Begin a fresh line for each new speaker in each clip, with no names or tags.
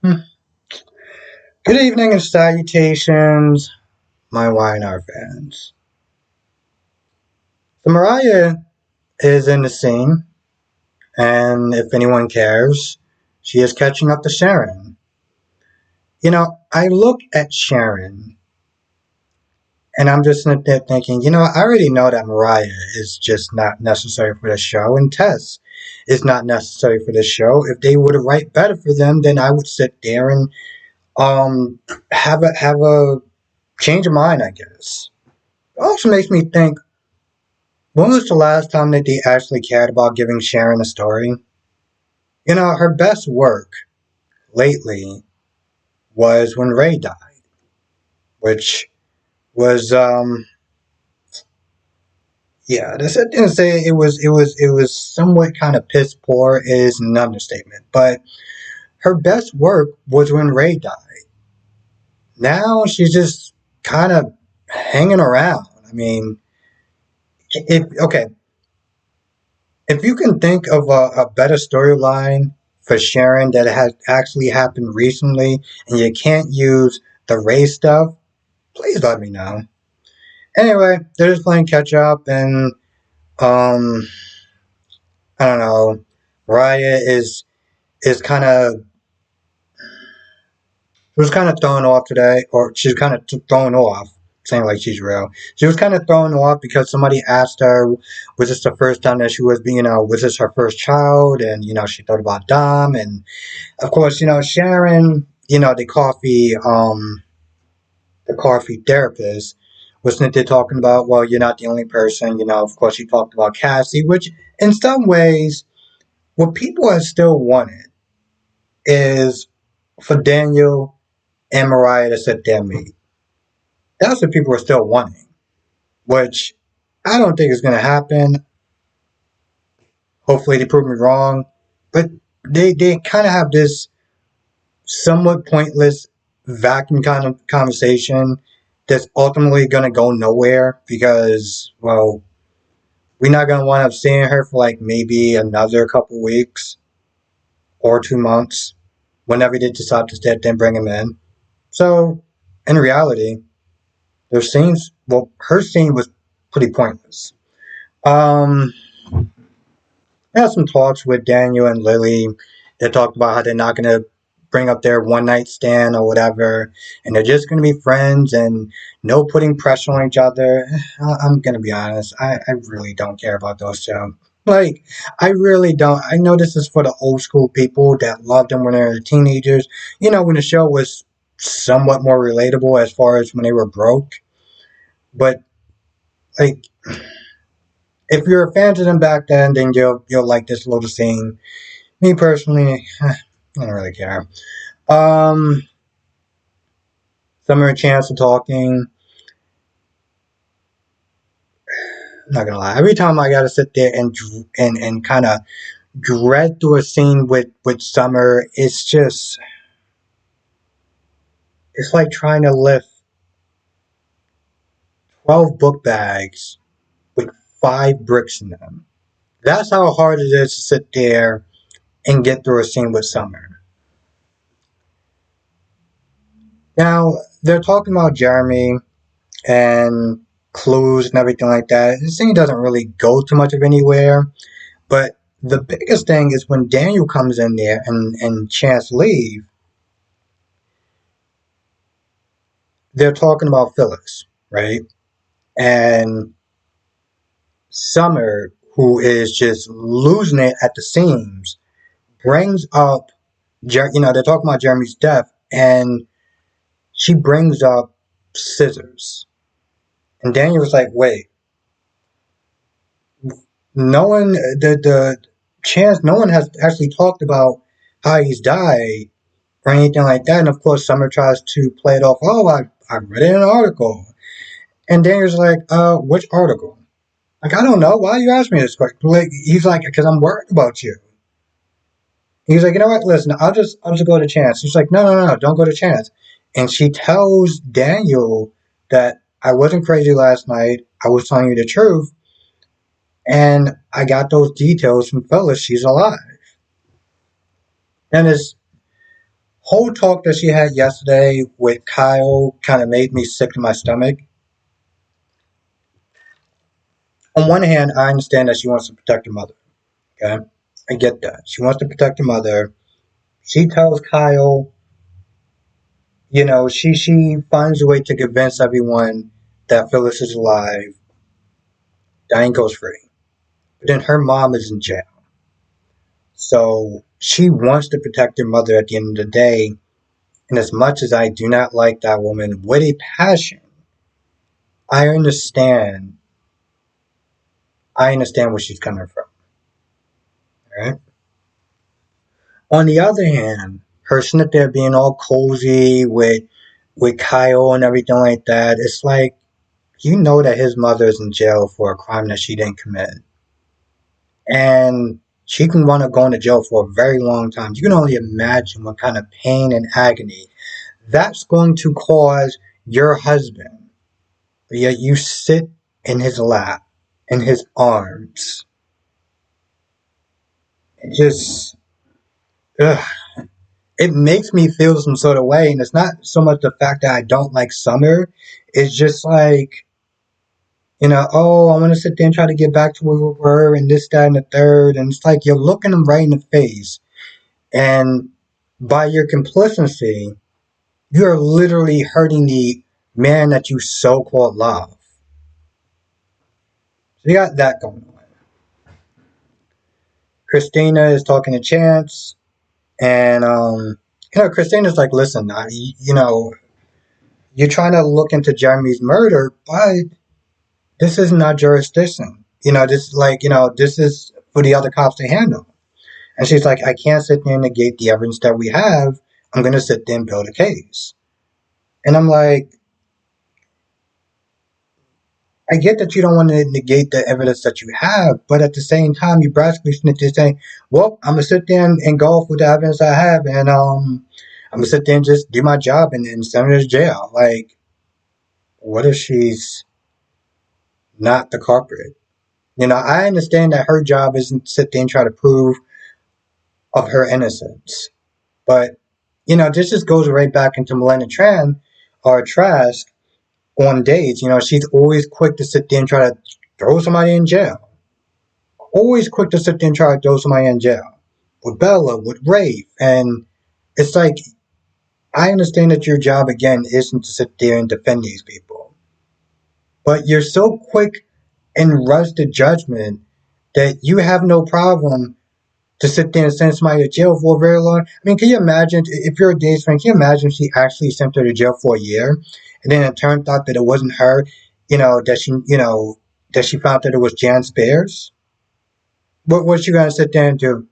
Hmm. Good evening and salutations, my YNR fans. So Mariah is in the scene, and if anyone cares, she is catching up to Sharon. I look at Sharon, and I'm just sitting there thinking, I already know that Mariah is just not necessary for the show, and Tess is not necessary for the show. If they were to write better for them, then I would sit there and um have a change of mind, I guess. It also makes me think, when was the last time that they actually cared about giving Sharon a story? Her best work lately was when Ray died, which was yeah, to sit there and say it was somewhat kind of piss poor is an understatement. But her best work was when Ray died. Now she's just kind of hanging around. I mean, if okay, if you can think of a better storyline for Sharon that has actually happened recently and you can't use the Ray stuff, please let me know. Anyway, they're just playing catch up and um I don't know. Raya is kind of was kind of thrown off today, or she's kind of thrown off, saying like she's real. She was kind of thrown off because somebody asked her, was this the first time that she was being, was this her first child? And, she thought about Dom. And of course, Sharon, the coffee therapist, was not there talking about, well, you're not the only person. Of course, she talked about Cassie, which in some ways, what people have still wanted is for Daniel and Mariah to sit there and meet. That's what people are still wanting, which I don't think is going to happen. Hopefully, they prove me wrong, but they kind of have this somewhat pointless vacuum kind of conversation that's ultimately going to go nowhere because, well, we're not going to wind up seeing her for like maybe another couple weeks or 2 months whenever they decide to step in and bring him in. So, in reality, their scenes, well, her scene was pretty pointless. Um, I had some talks with Daniel and Lily. They talked about how they're not going to bring up their one night stand or whatever, and they're just going to be friends and no putting pressure on each other. I'm going to be honest. I really don't care about those two. Like, I really don't. I know this is for the old school people that loved them when they were teenagers. When the show was somewhat more relatable as far as when they were broke. But, like, if you're a fan of them back then you'll like this little scene. Me personally, I don't really care. Um, Summer and Chance are talking. I'm not gonna lie. Every time I gotta sit there and kind of dread through a scene with Summer, it's like trying to lift 12 book bags with 5 bricks in them. That's how hard it is to sit there and get through a scene with Summer. Now they're talking about Jeremy and clues and everything like that. The scene doesn't really go too much of anywhere, but the biggest thing is when Daniel comes in there and Chance leave, they're talking about Phyllis, right? And Summer, who is just losing it at the seams, brings up, they're talking about Jeremy's death, and she brings up scissors. And Daniel was like, wait, no one, the Chance, no one has actually talked about how he's died or anything like that. And of course, Summer tries to play it off. Oh, I read it in an article. And Daniel's like, which article? Like, I don't know. Why are you asking me this question? Like, he's like, because I'm worried about you. He's like, you know what? Listen, I'll just go to Chance. She's like, no, no, no, don't go to Chance. And she tells Daniel that I wasn't crazy last night. I was telling you the truth. And I got those details from Phyllis. She's alive. And it's whole talk that she had yesterday with Kyle kind of made me sick to my stomach. On one hand, I understand that she wants to protect her mother. Okay, I get that. She wants to protect her mother. She tells Kyle, she finds a way to convince everyone that Phyllis is alive. Diane goes free. But then her mom is in jail. So she wants to protect her mother at the end of the day. And as much as I do not like that woman with a passion, I understand. I understand where she's coming from. Right? On the other hand, her sitting there being all cozy with Kyle and everything like that, it's like you know that his mother is in jail for a crime that she didn't commit. And she can want to go into jail for a very long time. You can only imagine what kind of pain and agony that's going to cause your husband. But yet you sit in his lap, in his arms. It just, ugh, it makes me feel some sort of way. And it's not so much the fact that I don't like Summer. It's just like, oh, I want to sit there and try to get back to where we were and this, that, and the third. And it's like you're looking them right in the face. And by your complicity, you're literally hurting the man that you so called love. So you got that going on. Christina is talking to Chance, and Christina's like, "Listen, you're trying to look into Jeremy's murder, but this isn't our jurisdiction. This is for the other cops to handle." And she's like, "I can't sit there and negate the evidence that we have. I'm going to sit there and build a case." And I'm like, I get that you don't want to negate the evidence that you have, but at the same time, you practically sit there saying, "Well, I'm gonna sit there and go off with the evidence I have, and I'm gonna sit there and just do my job and send her to jail." Like, what if she's not the culprit? I understand that her job isn't to sit there and try to prove of her innocence, but this just goes right back into Melena Tran or Trask on dates. She's always quick to sit there and try to throw somebody in jail. Always quick to sit there and try to throw somebody in jail. With Bella, with Rafe. And it's like, I understand that your job, again, isn't to sit there and defend these people. But you're so quick and rush to judgment that you have no problem to sit there and send somebody to jail for a very long. I mean, can you imagine, if you're a Dave's friend, can you imagine if she actually sent her to jail for a year, and then it turned out that it wasn't her, that she found that it was Jan Spears? What was she gonna sit there and do?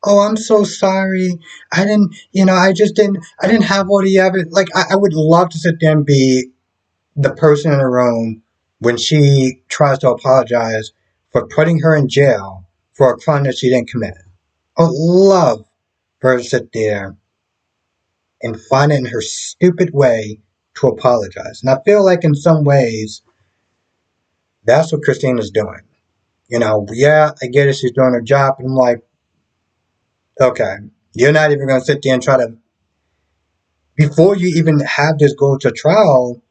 Oh, I'm so sorry. I didn't, I didn't have all the evidence. Like, I would love to sit there and be the person in the room when she tries to apologize for putting her in jail for a crime that she didn't commit. I would love for her to sit there and find it in her stupid way to apologize. And I feel like in some ways, that's what Christina's doing. Yeah, I get it, she's doing her job, and I'm like, okay, you're not even going to sit there and try to, before you even have this go to trial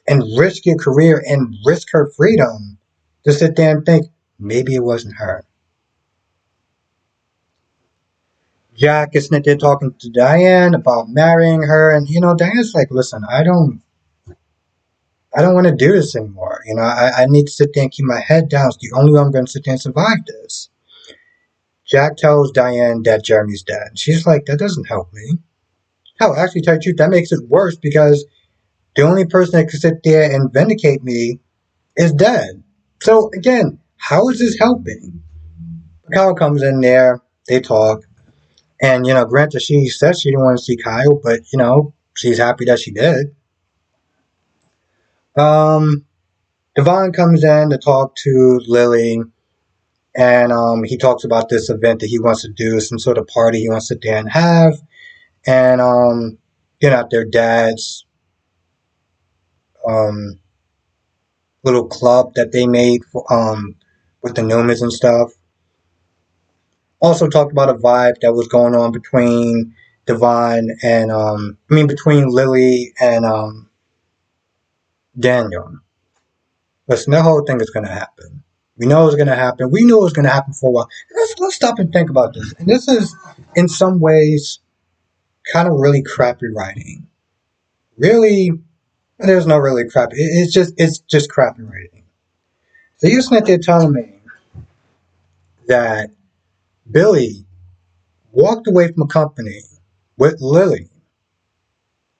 and risk your career and risk her freedom, to sit there and think, maybe it wasn't her. Jack is sitting there talking to Diane about marrying her, and Diane's like, listen, I don't want to do this anymore. I need to sit there and keep my head down. It's the only way I'm going to sit there and survive this. Jack tells Diane that Jeremy's dead. She's like, that doesn't help me. Hell, actually, tell you the truth, that makes it worse because the only person that can sit there and vindicate me is dead. So again, how is this helping? Kyle comes in there, they talk, and granted, she said she didn't want to see Kyle, but she's happy that she did. Um, Devon comes in to talk to Lily, and he talks about this event that he wants to do, some sort of party he wants to sit there and have, and at their dad's um little club that they made for, with the Newmans and stuff. Also talked about a vibe that was going on between Devon and between Lily and Daniel. Listen, the whole thing is going to happen. We know it's going to happen. We knew it was going to happen for a while. Let's stop and think about this. And this is, in some ways, kind of really crappy writing. Really, there's no really crappy. It's just crappy writing. So you sitting there telling me that Billy walked away from a company with Lily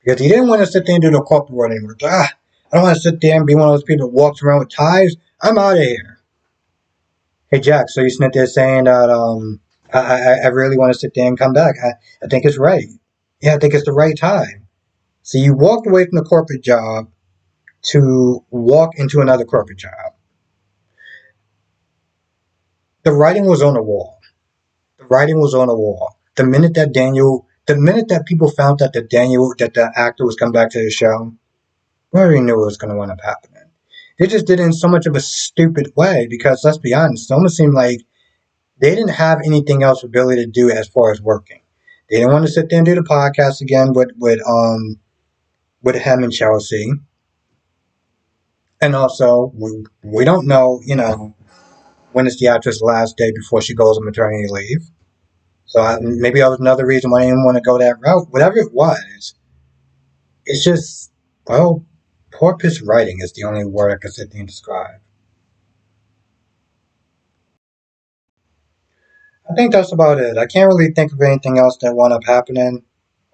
because he didn't want to sit there and do the corporate world anymore. I don't want to sit there and be one of those people that walks around with ties. I'm out of here. Hey Jack, so you sitting there saying that I really want to sit there and come back. I think it's right. Yeah, I think it's the right time. So you walked away from the corporate job to walk into another corporate job. The writing was on the wall. The writing was on the wall. The minute that people found out that the actor was coming back to the show, we already knew it was going to wind up happening. They just did it in so much of a stupid way because let's be honest, it almost seemed like they didn't have anything else for Billy to do as far as working. They didn't want to sit there and do the podcast again with him and Chelsea. And also, we don't know, when is the actress' last day before she goes on maternity leave. So maybe that was another reason why I didn't want to go that route. Whatever it was, it's just, well, poor piss writing is the only word I can sit there and describe. I think that's about it. I can't really think of anything else that wound up happening.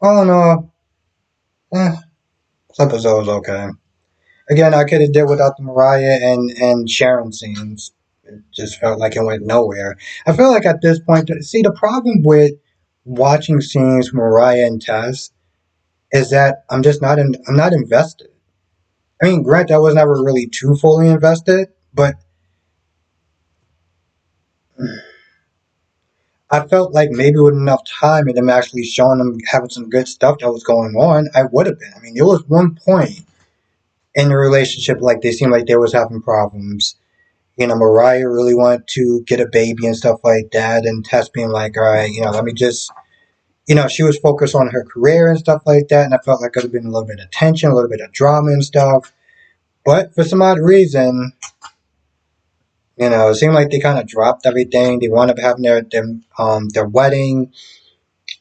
Oh no, this episode was okay. Again, I could have did without the Mariah and Sharon scenes. It just felt like it went nowhere. I feel like at this point, see, the problem with watching scenes from Mariah and Tess is that I'm not invested. I mean, granted, I was never really too fully invested, but I felt like maybe with enough time and them actually showing them having some good stuff that was going on, I would have been. I mean, there was one point in the relationship like they seemed like they was having problems. Mariah really wanted to get a baby and stuff like that, and Tess being like, all right, let me just, she was focused on her career and stuff like that, and I felt like there could have been a little bit of tension, a little bit of drama and stuff. But for some odd reason, it seemed like they kind of dropped everything. They wound up having their wedding.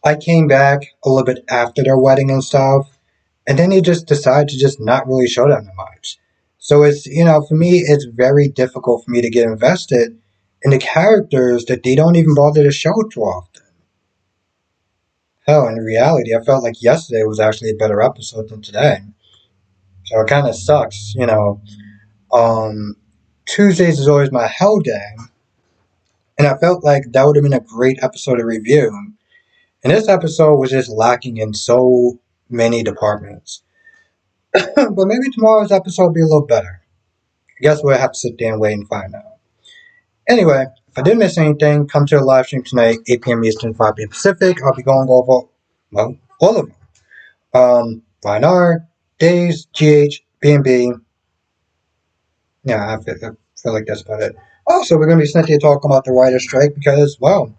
I came back a little bit after their wedding and stuff, and then they just decided to just not really show that much. So it's, for me, it's very difficult for me to get invested in the characters that they don't even bother to show too often. Hell, in reality, I felt like yesterday was actually a better episode than today. So it kind of sucks, Um, Tuesdays is always my hell day, and I felt like that would have been a great episode to review. And this episode was just lacking in so many departments. But maybe tomorrow's episode will be a little better. I guess we'll have to sit there and wait and find out. Anyway, if I didn't miss anything, come to the live stream tonight, 8 p.m. Eastern, 5 p.m. Pacific. I'll be going over, well, all of them. YNR, Days, GH, B&B. Yeah, I feel like that's about it. Also, we're going to be sitting here talking about the writer's strike because, well,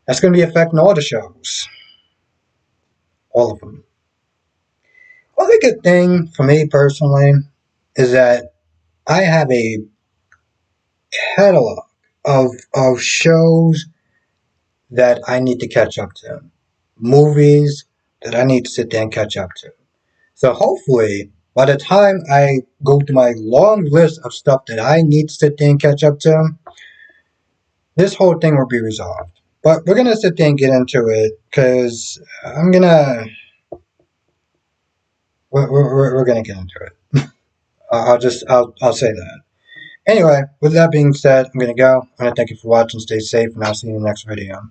that's going to be affecting all the shows. All of them. Only good thing for me personally is that I have a catalog of shows that I need to catch up to, movies that I need to sit there and catch up to. So hopefully, by the time I go through my long list of stuff that I need to sit there and catch up to, this whole thing will be resolved. But we're gonna sit there and get into it because we're gonna get into it. I'll say that. Anyway, with that being said, I'm gonna go. I'm gonna thank you for watching. Stay safe, and I'll see you in the next video.